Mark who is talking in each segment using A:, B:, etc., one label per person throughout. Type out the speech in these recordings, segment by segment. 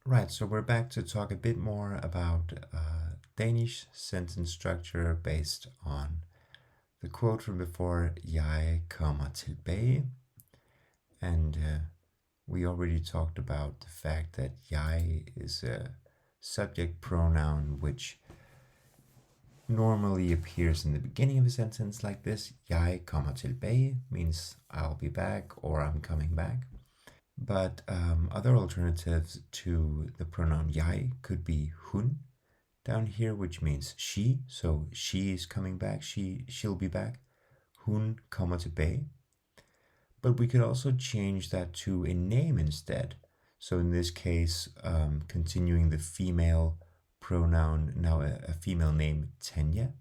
A: Right, so we're back to talk a bit more about Danish sentence structure based on the quote from before, Jeg kommer tilbage. And we already talked about the fact that jeg is a subject pronoun which normally appears in the beginning of a sentence like this. Jeg kommer tilbage means I'll be back or I'm coming back. But other alternatives to the pronoun jeg could be hun down here, which means she. So she is coming back. She'll be back. Hun kommer tilbage. But we could also change that to a name instead. So in this case, continuing the female pronoun, now a female name, Tanya.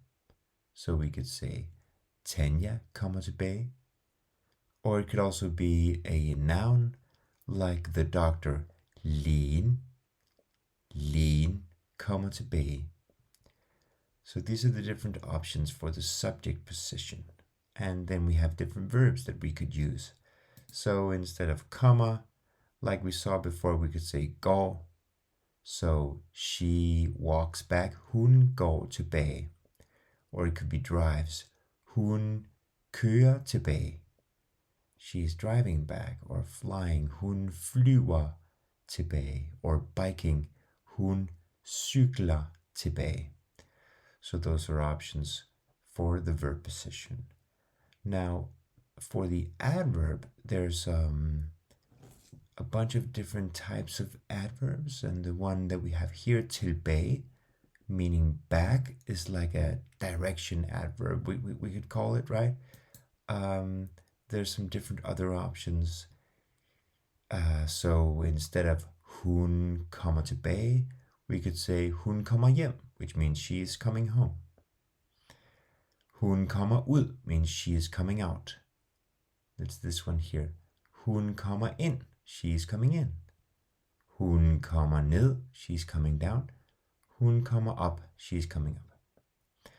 A: So we could say Tanya kommer tilbage. Or it could also be a noun like the doctor, Lægen. Lægen kommer tilbage. So these are the different options for the subject position. And then we have different verbs that we could use. So instead of comma, like we saw before, we could say går. So she walks back. Hun går tilbage. Or it could be drives. Hun kører tilbage. She's driving back. Or flying. Hun flyver tilbage. Or biking. Hun cykler tilbage. So those are options for the verb position. Now, for the adverb, there's a bunch of different types of adverbs, and the one that we have here, tilbage, meaning back, is like a direction adverb, we could call it, right? There's some different other options. So instead of hun kommer tilbage, we could say hun kommer hjem, which means she is coming home. Hun kommer ud means she is coming out. That's this one here. Hun kommer ind, she is coming in. Hun kommer ned, she's coming down. Hun kommer up, she's coming up.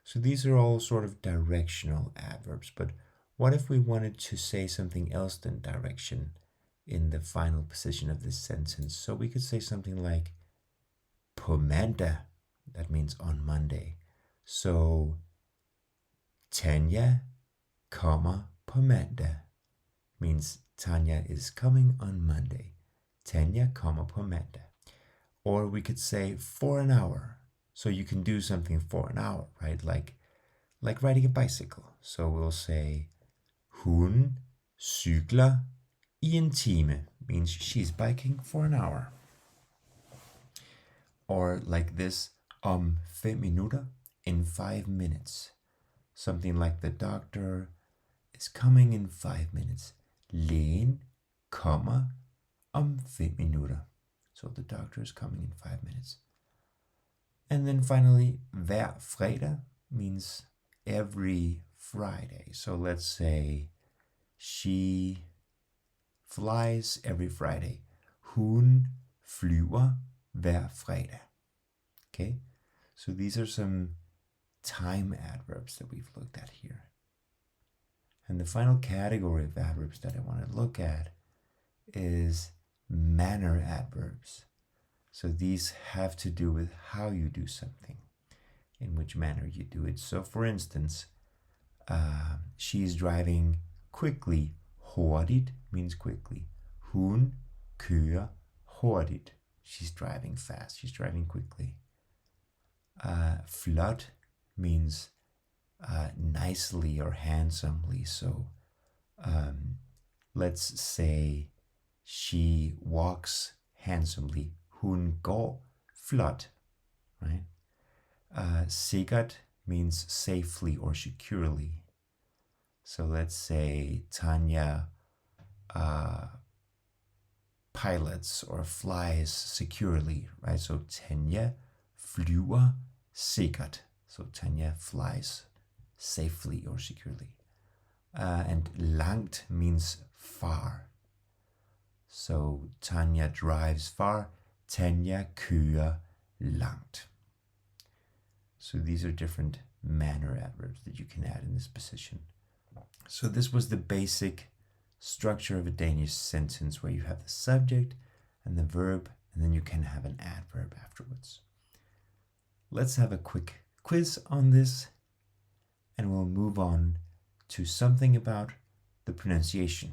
A: So these are all sort of directional adverbs, but what if we wanted to say something else than direction in the final position of this sentence? So we could say something like på mandag, that means on Monday. So Tanya kommer på mandag means Tanya is coming on Monday. Tanya kommer på mandag. Or we could say for an hour. So you can do something for an hour, right? Like riding a bicycle. So we'll say hun cykler i en time means she's biking for an hour. Or like this, om 5 minutter, in 5 minutes. Something like the doctor is coming in 5 minutes. Lægen kommer om 5 minutter. So the doctor is coming in 5 minutes. And then finally, hver fredag means every Friday. So let's say she flies every Friday. Hun flyver hver fredag. Okay, so these are some time adverbs that we've looked at here. And the final category of adverbs that I want to look at is manner adverbs. So these have to do with how you do something, in which manner you do it. So for instance, she's driving quickly. Hurtigt means quickly. Hun kører hurtigt. She's driving fast. She's driving quickly. Flot means nicely or handsomely. So let's say she walks handsomely. Hun går flot, right? Sikkert means safely or securely. So let's say Tanya pilots or flies securely, right? So Tanya flyver sikkert. So Tanya flies safely or securely. And langt means far. So Tanya drives far. Tanya kører langt. So these are different manner adverbs that you can add in this position. So this was the basic structure of a Danish sentence where you have the subject and the verb and then you can have an adverb afterwards. Let's have a quick quiz on this, and we'll move on to something about the pronunciation